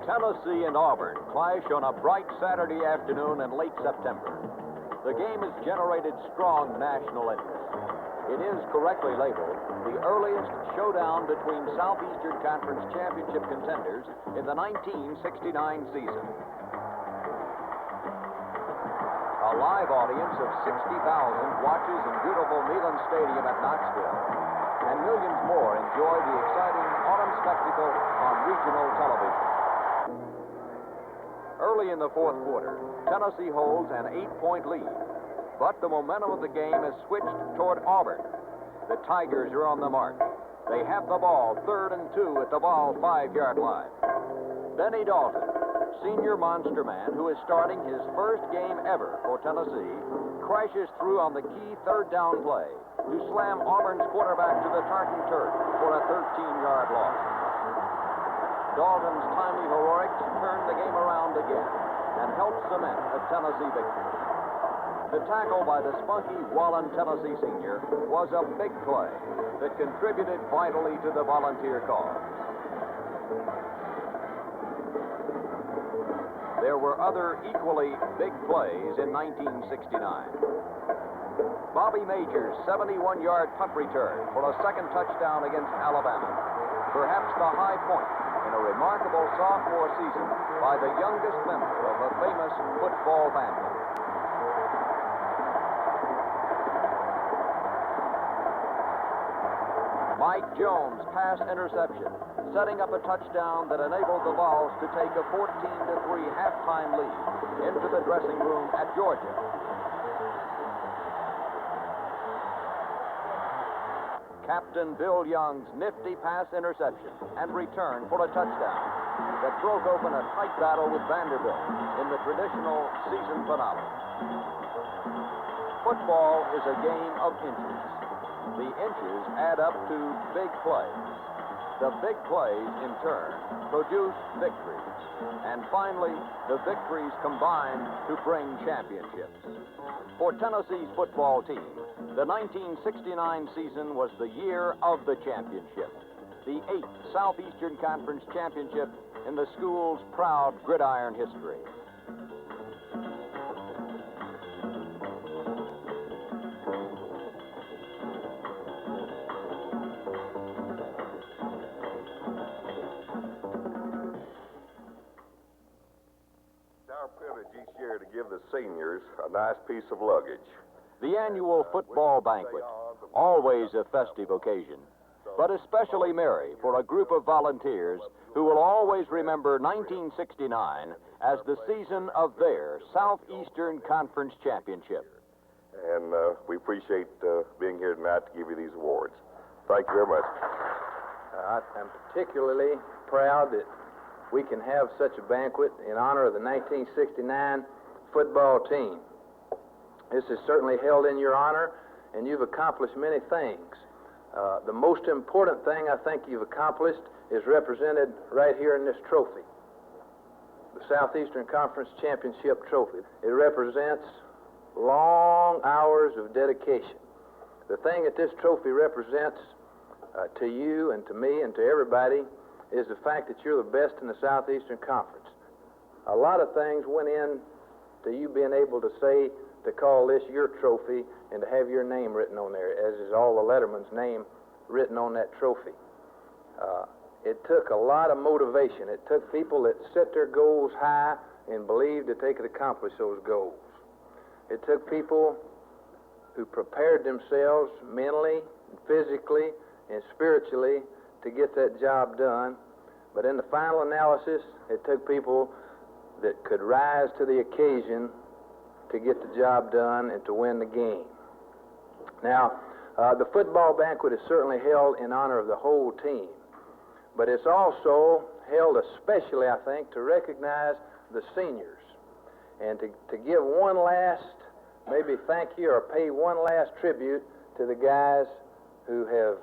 Tennessee and Auburn clash on a bright Saturday afternoon in late September. The game has generated strong national interest. It is correctly labeled the earliest showdown between Southeastern Conference championship contenders in the 1969 season. A live audience of 60,000 watches in beautiful Neyland Stadium at Knoxville, and millions more enjoy the exciting autumn spectacle on regional television. Early in the fourth quarter, Tennessee holds an 8-point lead, but the momentum of the game has switched toward Auburn. The Tigers are on the mark. They have the ball, 3rd and 2 at the ball 5-yard line. Benny Dalton, senior monster man who is starting his first game ever for Tennessee, crashes through on the key 3rd down play to slam Auburn's quarterback to the tartan turf for a 13-yard loss. Dalton's timely heroics turned the game around again and helped cement a Tennessee victory. The tackle by the spunky Wallen Tennessee senior was a big play that contributed vitally to the volunteer cause. There were other equally big plays in 1969. Bobby Major's 71-yard punt return for a second touchdown against Alabama, perhaps the high point in a remarkable sophomore season by the youngest member of a famous football family. Mike Jones' pass interception, setting up a touchdown that enabled the Vols to take a 14-3 halftime lead into the dressing room at Georgia. Captain Bill Young's nifty pass interception and return for a touchdown that broke open a tight battle with Vanderbilt in the traditional season finale. Football is a game of inches. The inches add up to big plays. The big plays, in turn, produce victories. And finally, the victories combine to bring championships. For Tennessee's football team, the 1969 season was the year of the championship, the 8th Southeastern Conference championship in the school's proud gridiron history. Each year to give the seniors a nice piece of luggage. The annual football banquet, always a festive occasion, but especially merry for a group of volunteers who will always remember 1969 as the season of their Southeastern Conference championship. And we appreciate being here tonight to give you these awards. Thank you very much. I'm particularly proud that we can have such a banquet in honor of the 1969 football team. This is certainly held in your honor, and you've accomplished many things. The most important thing I think you've accomplished is represented right here in this trophy, the Southeastern Conference Championship Trophy. It represents long hours of dedication. The thing that this trophy represents to you and to me and to everybody is the fact that you're the best in the Southeastern Conference. A lot of things went in to you being able to say, to call this your trophy and to have your name written on there, as is all the letterman's name written on that trophy. It took a lot of motivation. It took people that set their goals high and believed that they could accomplish those goals. It took people who prepared themselves mentally, physically, and spiritually to get that job done. But in the final analysis, it took people that could rise to the occasion to get the job done and to win the game. Now, the football banquet is certainly held in honor of the whole team, but it's also held especially, I think, to recognize the seniors and to give one last, maybe thank you or pay one last tribute to the guys who have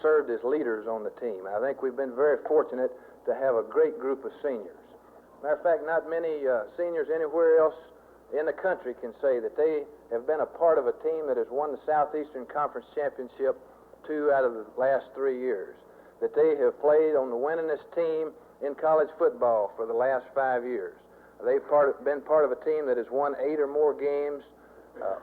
served as leaders on the team. I think we've been very fortunate to have a great group of seniors. Matter of fact, not many seniors anywhere else in the country can say that they have been a part of a team that has won the Southeastern Conference Championship 2 out of the last 3 years. that they have played on the winningest team in college football for the last 5 years. They've been part of a team that has won 8 or more games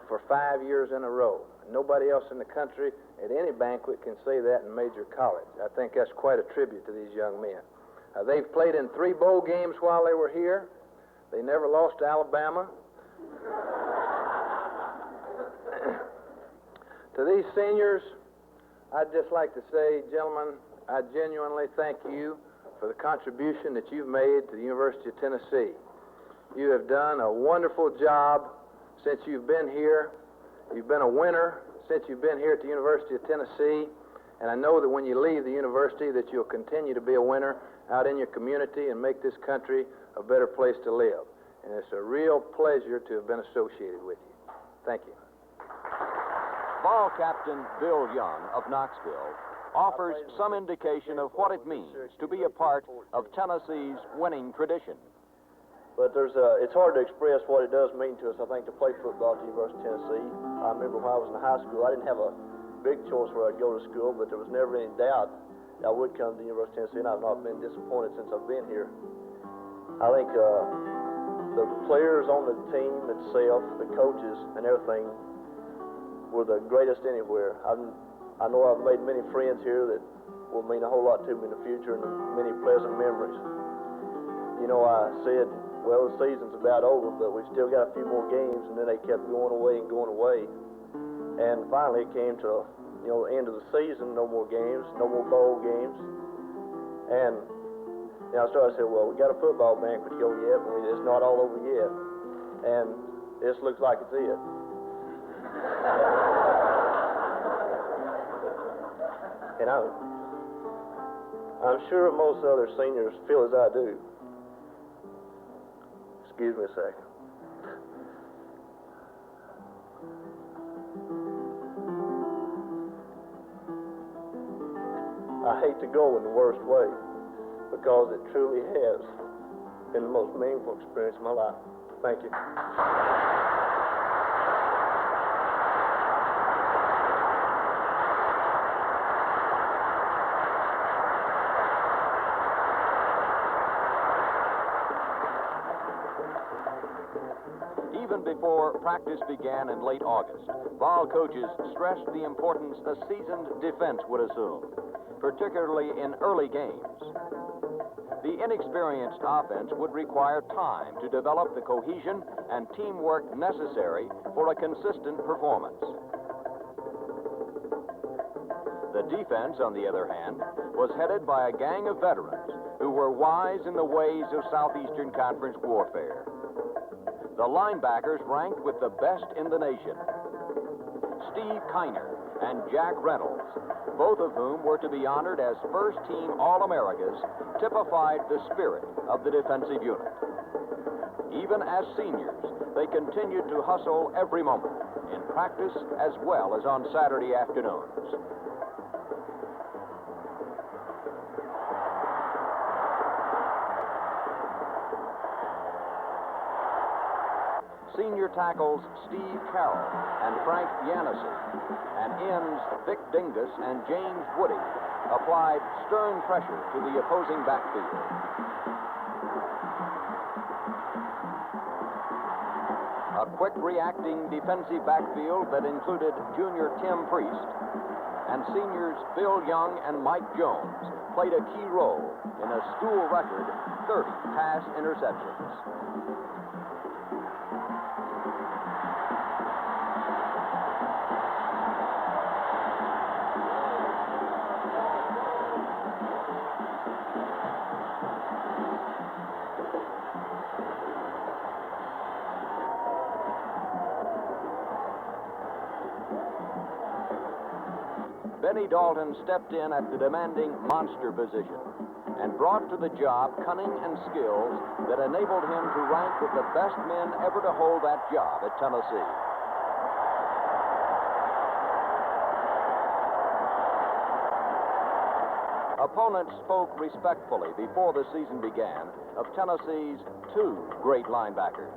for 5 years in a row. Nobody else in the country at any banquet can say that in major college. I think that's quite a tribute to these young men. They've played in 3 bowl games while they were here. They never lost to Alabama. To these seniors, I'd just like to say, gentlemen, I genuinely thank you for the contribution that you've made to the University of Tennessee. You have done a wonderful job since you've been here. You've been a winner since you've been here at the University of Tennessee, and I know that when you leave the university that you'll continue to be a winner out in your community and make this country a better place to live. And it's a real pleasure to have been associated with you. Thank you. Ball captain Bill Young of Knoxville offers some indication of what it means to be a part of Tennessee's winning tradition. But it's hard to express what it does mean to us, I think, to play football at the University of Tennessee. I remember when I was in high school, I didn't have a big choice where I'd go to school, but there was never any doubt I would come to the University of Tennessee, and I've not been disappointed since I've been here. I think the players on the team itself, the coaches, and everything were the greatest anywhere. I know I've made many friends here that will mean a whole lot to me in the future and many pleasant memories. You know, I said, well, the season's about over, but we've still got a few more games, and then they kept going away and going away. And finally it came to, the end of the season, no more games, no more bowl games. And I started to say, well, we got a football banquet to go yet, but it's not all over yet. And this looks like it's it. And I'm sure most other seniors feel as I do. Excuse me a second. I hate to go in the worst way, because it truly has been the most meaningful experience of my life. Thank you. Even before practice began in late August, Vol coaches stressed the importance a seasoned defense would assume, particularly in early games. The inexperienced offense would require time to develop the cohesion and teamwork necessary for a consistent performance. The defense, on the other hand, was headed by a gang of veterans who were wise in the ways of Southeastern Conference warfare. The linebackers ranked with the best in the nation. Steve Kiner and Jack Reynolds, both of whom were to be honored as first-team All-Americas, typified the spirit of the defensive unit. Even as seniors, they continued to hustle every moment, in practice as well as on Saturday afternoons. Senior tackles Steve Carroll and Frank Yanessi, and ends Vic Dingus and James Woody applied stern pressure to the opposing backfield. A quick reacting defensive backfield that included junior Tim Priest and seniors Bill Young and Mike Jones played a key role in a school record 30 pass interceptions. Benny Dalton stepped in at the demanding monster position and brought to the job cunning and skills that enabled him to rank with the best men ever to hold that job at Tennessee. Opponents spoke respectfully before the season began of Tennessee's 2 great linebackers.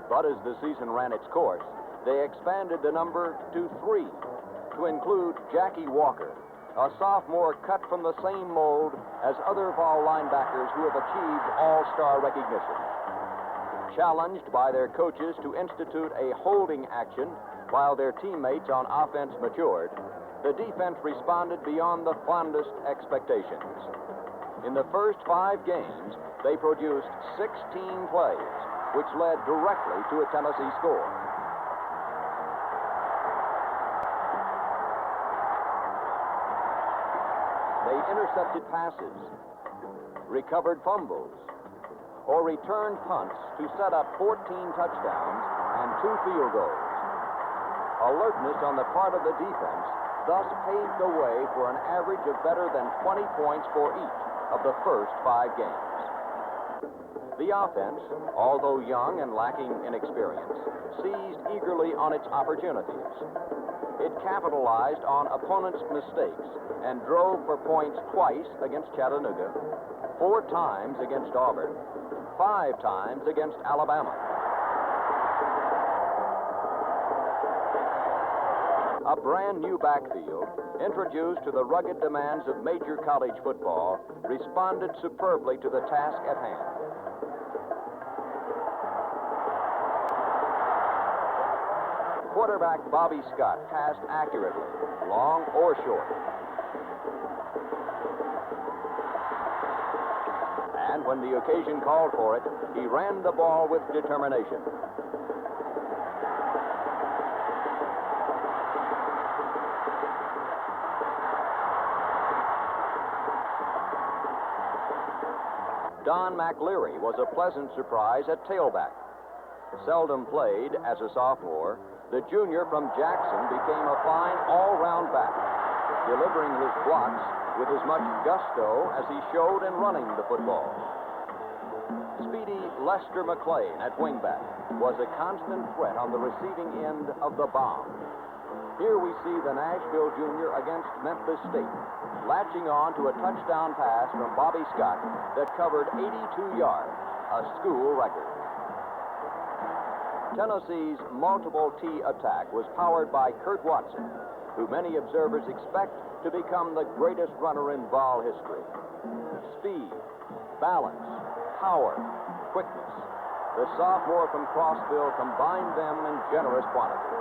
But as the season ran its course, they expanded the number to 3, to include Jackie Walker, a sophomore cut from the same mold as other Vol linebackers who have achieved all-star recognition. Challenged by their coaches to institute a holding action while their teammates on offense matured, the defense responded beyond the fondest expectations. In the first 5 games, they produced 16 plays, which led directly to a Tennessee score. They intercepted passes, recovered fumbles, or returned punts to set up 14 touchdowns and 2 field goals. Alertness on the part of the defense thus paved the way for an average of better than 20 points for each of the first 5 games. The offense, although young and lacking in experience, seized eagerly on its opportunities. It capitalized on opponents' mistakes and drove for points twice against Chattanooga, 4 times against Auburn, 5 times against Alabama. A brand new backfield, introduced to the rugged demands of major college football, responded superbly to the task at hand. Quarterback Bobby Scott passed accurately, long or short. And when the occasion called for it, he ran the ball with determination. Don McLeary was a pleasant surprise at tailback. Seldom played as a sophomore, the junior from Jackson became a fine all-round back, delivering his blocks with as much gusto as he showed in running the football. Speedy Lester McLean at wingback was a constant threat on the receiving end of the bomb. Here we see the Nashville junior against Memphis State, latching on to a touchdown pass from Bobby Scott that covered 82 yards, a school record. Tennessee's multiple T attack was powered by Kurt Watson, who many observers expect to become the greatest runner in Vol history. Speed, balance, power, quickness. The sophomore from Crossville combined them in generous quantities.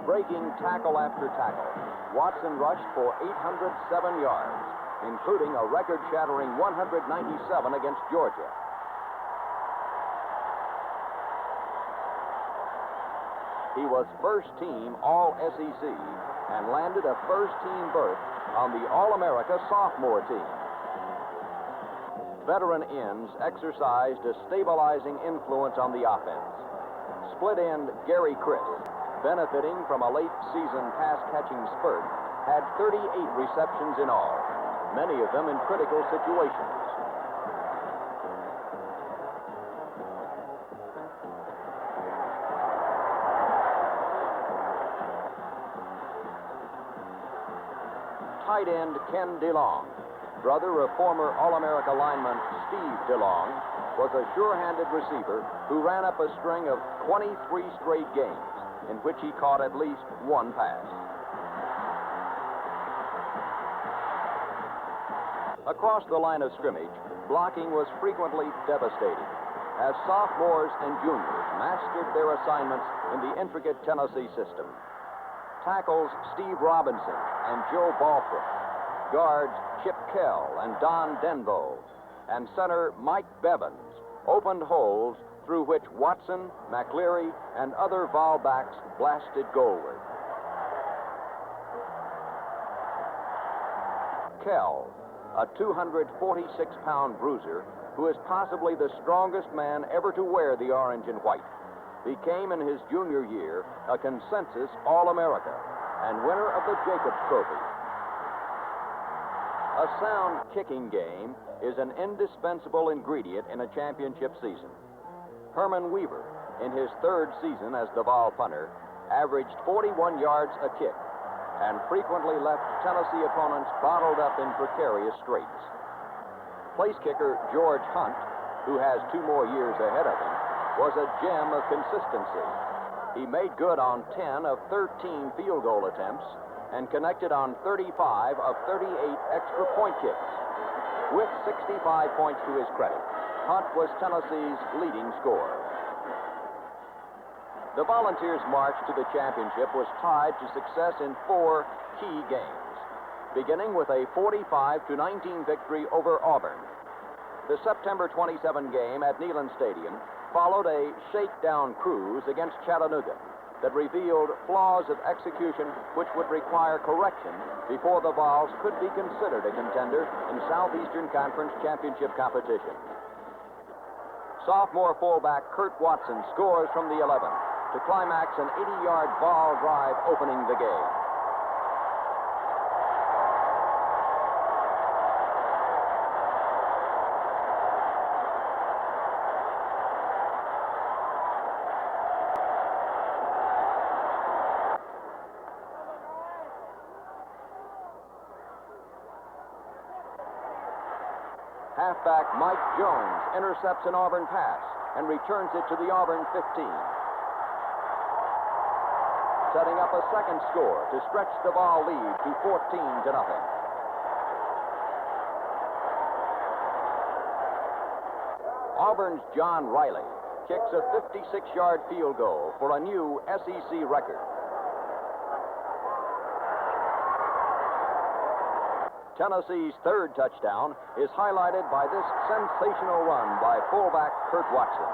Breaking tackle after tackle, Watson rushed for 807 yards, including a record-shattering 197 against Georgia. He was first-team All-SEC and landed a first-team berth on the All-America sophomore team. Veteran ends exercised a stabilizing influence on the offense. Split end Gary Chris, benefiting from a late-season pass-catching spurt, had 38 receptions in all, many of them in critical situations. Tight end Ken DeLong, brother of former All-America lineman Steve DeLong, was a sure-handed receiver who ran up a string of 23 straight games in which he caught at least 1 pass. Across the line of scrimmage, blocking was frequently devastating, as sophomores and juniors mastered their assignments in the intricate Tennessee system. Tackles Steve Robinson and Joe Balford, guards Chip Kell and Don Denbo, and center Mike Bevins opened holes through which Watson, McLeary, and other Vol backs blasted goalward. Kell, a 246-pound bruiser who is possibly the strongest man ever to wear the orange and white, became in his junior year a consensus All-America and winner of the Jacobs Trophy. A sound kicking game is an indispensable ingredient in a championship season. Herman Weaver, in his 3rd season as the Vol punter, averaged 41 yards a kick and frequently left Tennessee opponents bottled up in precarious straits. Place kicker George Hunt, who has 2 more years ahead of him, was a gem of consistency. He made good on 10 of 13 field goal attempts and connected on 35 of 38 extra point kicks. With 65 points to his credit, Hunt was Tennessee's leading scorer. The Volunteers' march to the championship was tied to success in 4 key games, beginning with a 45-19 victory over Auburn. The September 27 game at Neyland Stadium followed a shakedown cruise against Chattanooga that revealed flaws of execution which would require correction before the Vols could be considered a contender in Southeastern Conference championship competition. Sophomore fullback Kurt Watson scores from the 11 to climax an 80-yard ball drive opening the game. Halfback Mike Jones intercepts an Auburn pass and returns it to the Auburn 15. Setting up a second score to stretch the Vol lead to 14-0. Auburn's John Riley kicks a 56-yard field goal for a new SEC record. Tennessee's third touchdown is highlighted by this sensational run by fullback Kurt Watson.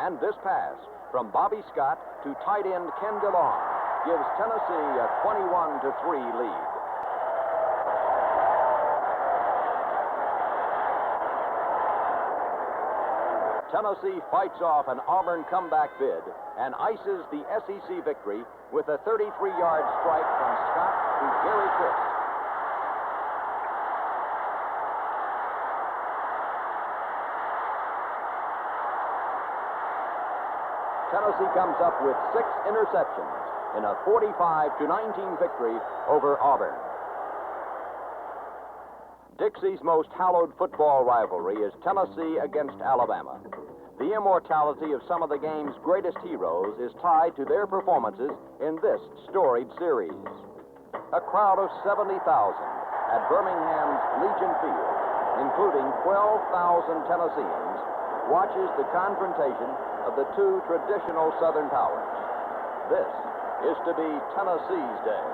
And this pass from Bobby Scott to tight end Ken DeLong gives Tennessee a 21-3 lead. Tennessee fights off an Auburn comeback bid and ices the SEC victory with a 33-yard strike from Scott to Gary Chris. Tennessee comes up with 6 interceptions in a 45-19 victory over Auburn. Dixie's most hallowed football rivalry is Tennessee against Alabama. The immortality of some of the game's greatest heroes is tied to their performances in this storied series. A crowd of 70,000 at Birmingham's Legion Field, including 12,000 Tennesseans, watches the confrontation of the two traditional Southern powers. This is to be Tennessee's day.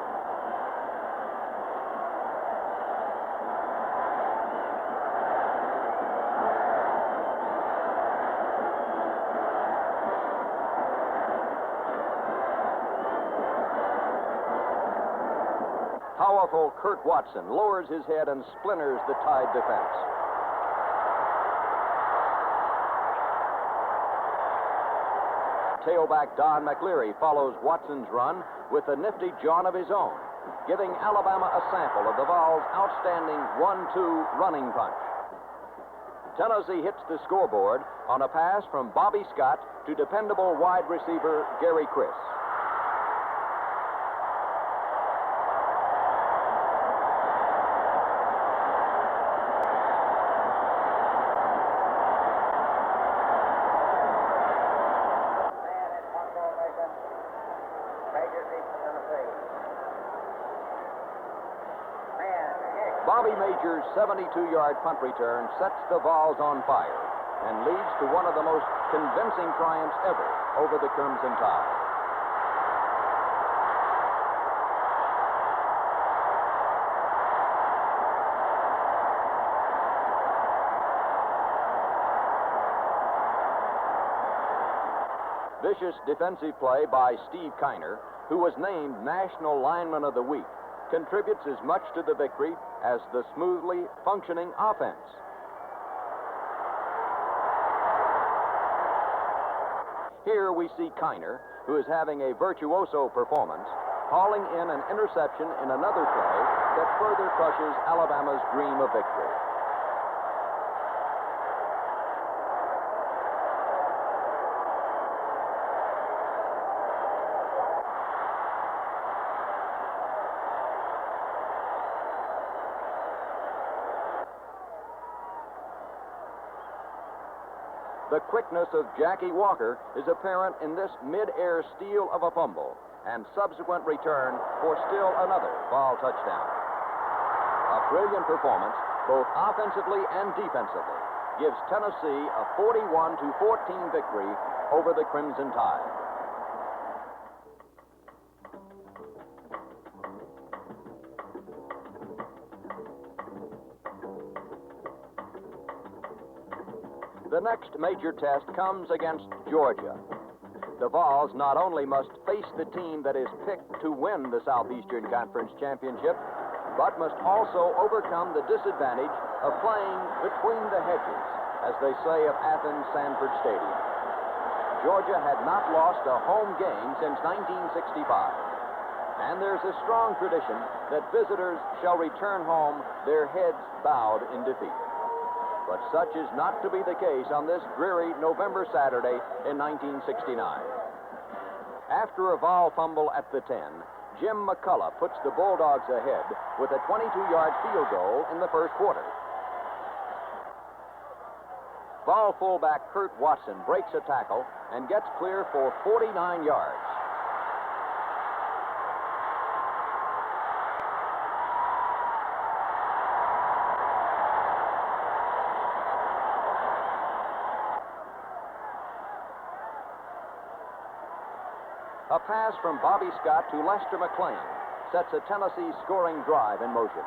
Powerful Kurt Watson lowers his head and splinters the Tide defense. Tailback Don McLeary follows Watson's run with a nifty jaunt of his own, giving Alabama a sample of the Vols' outstanding 1-2 running punch. Tennessee hits the scoreboard on a pass from Bobby Scott to dependable wide receiver Gary Chris. Bobby Major's 72-yard punt return sets the Vols on fire and leads to one of the most convincing triumphs ever over the Crimson Tide. Vicious defensive play by Steve Kiner, who was named National Lineman of the Week, contributes as much to the victory as the smoothly functioning offense. Here we see Kiner, who is having a virtuoso performance, hauling in an interception in another play that further crushes Alabama's dream of victory. The quickness of Jackie Walker is apparent in this mid-air steal of a fumble and subsequent return for still another ball touchdown. A brilliant performance, both offensively and defensively, gives Tennessee a 41-14 victory over the Crimson Tide. The next major test comes against Georgia. The Vols not only must face the team that is picked to win the Southeastern Conference Championship, but must also overcome the disadvantage of playing between the hedges, as they say of Athens Sanford Stadium. Georgia had not lost a home game since 1965, and there's a strong tradition that visitors shall return home their heads bowed in defeat. But such is not to be the case on this dreary November Saturday in 1969. After a Vol fumble at the 10, Jim McCullough puts the Bulldogs ahead with a 22-yard field goal in the first quarter. Vol fullback Kurt Watson breaks a tackle and gets clear for 49 yards. A pass from Bobby Scott to Lester McLean sets a Tennessee scoring drive in motion.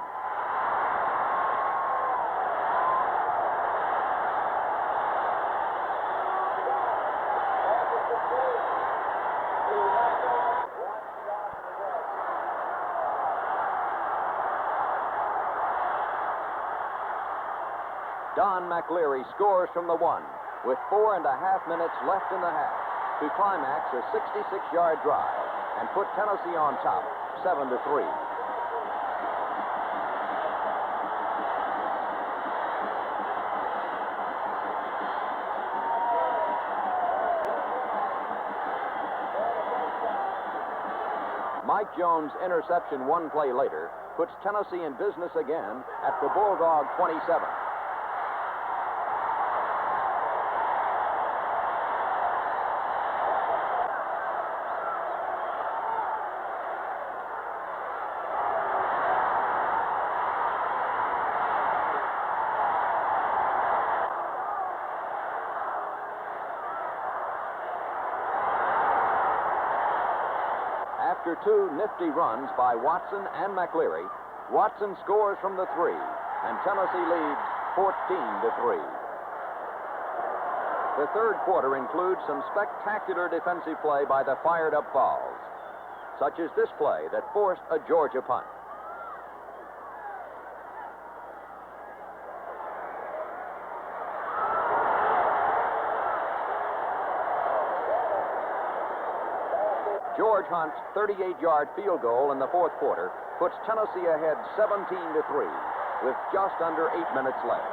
Don McLeary scores from the 1 with 4.5 minutes left in the half to climax a 66-yard drive and put Tennessee on top, 7-3. Mike Jones' interception one play later puts Tennessee in business again at the Bulldog 27. After two nifty runs by Watson and McLeary, Watson scores from the 3, and Tennessee leads 14-3. The third quarter includes some spectacular defensive play by the fired-up Vols, such as this play that forced a Georgia punt. George Hunt's 38-yard field goal in the fourth quarter puts Tennessee ahead 17-3 with just under 8 minutes left.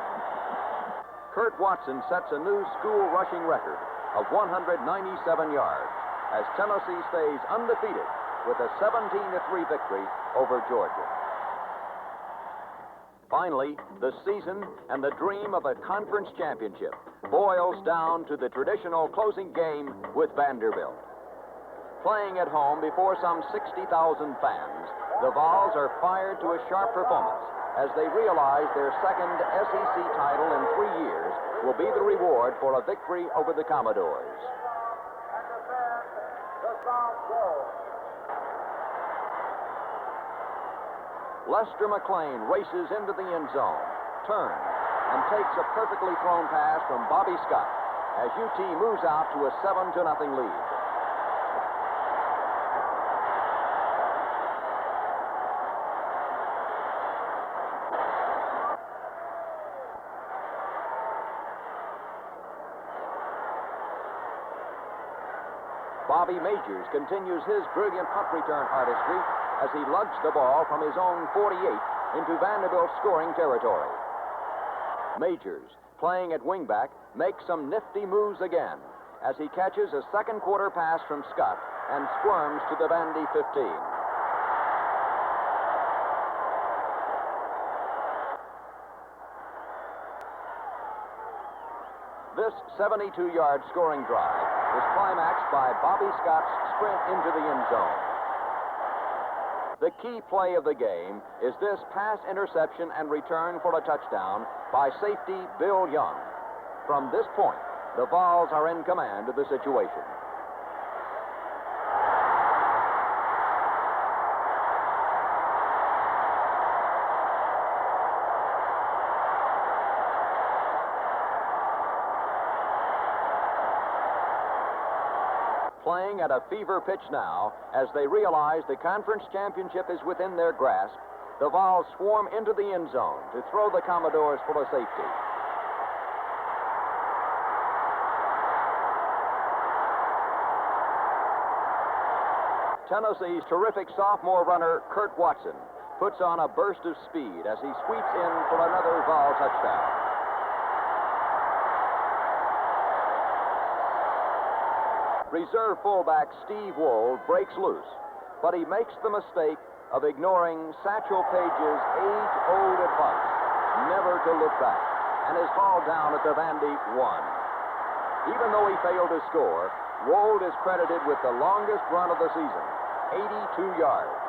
Kurt Watson sets a new school rushing record of 197 yards as Tennessee stays undefeated with a 17-3 victory over Georgia. Finally, the season and the dream of a conference championship boils down to the traditional closing game with Vanderbilt. Playing at home before some 60,000 fans, the Vols are fired to a sharp performance as they realize their second SEC title in 3 years will be the reward for a victory over the Commodores. Lester McLean races into the end zone, turns, and takes a perfectly thrown pass from Bobby Scott as UT moves out to a 7-0 lead. Bobby Majors continues his brilliant punt return artistry as he lugs the ball from his own 48 into Vanderbilt's scoring territory. Majors, playing at wingback, makes some nifty moves again as he catches a second quarter pass from Scott and squirms to the Vandy 15. This 72-yard scoring drive was climaxed by Bobby Scott's sprint into the end zone. The key play of the game is this pass interception and return for a touchdown by safety Bill Young. From this point, the Vols are in command of the situation. Playing at a fever pitch now, as they realize the conference championship is within their grasp, the Vols swarm into the end zone to throw the Commodores for a safety. Tennessee's terrific sophomore runner, Kurt Watson, puts on a burst of speed as he sweeps in for another Vol touchdown. Reserve fullback Steve Wold breaks loose, but he makes the mistake of ignoring Satchel Paige's age-old advice never to look back, and is hauled down at the Vandy 1. Even though he failed to score, Wold is credited with the longest run of the season, 82 yards.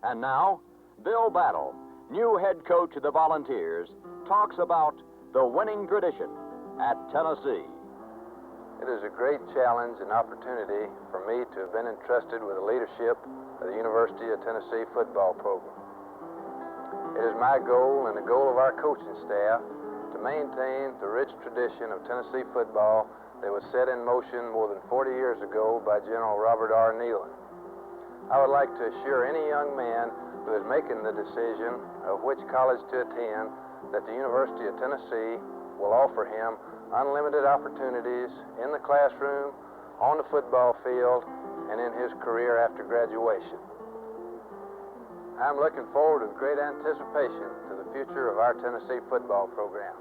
And now, Bill Battle, new head coach of the Volunteers, talks about the winning tradition at Tennessee. It is a great challenge and opportunity for me to have been entrusted with the leadership of the University of Tennessee football program. It is my goal and the goal of our coaching staff to maintain the rich tradition of Tennessee football that was set in motion more than 40 years ago by General Robert R. Nealon. I would like to assure any young man who is making the decision of which college to attend that the University of Tennessee will offer him unlimited opportunities in the classroom, on the football field, and in his career after graduation. I'm looking forward with great anticipation to the future of our Tennessee football program.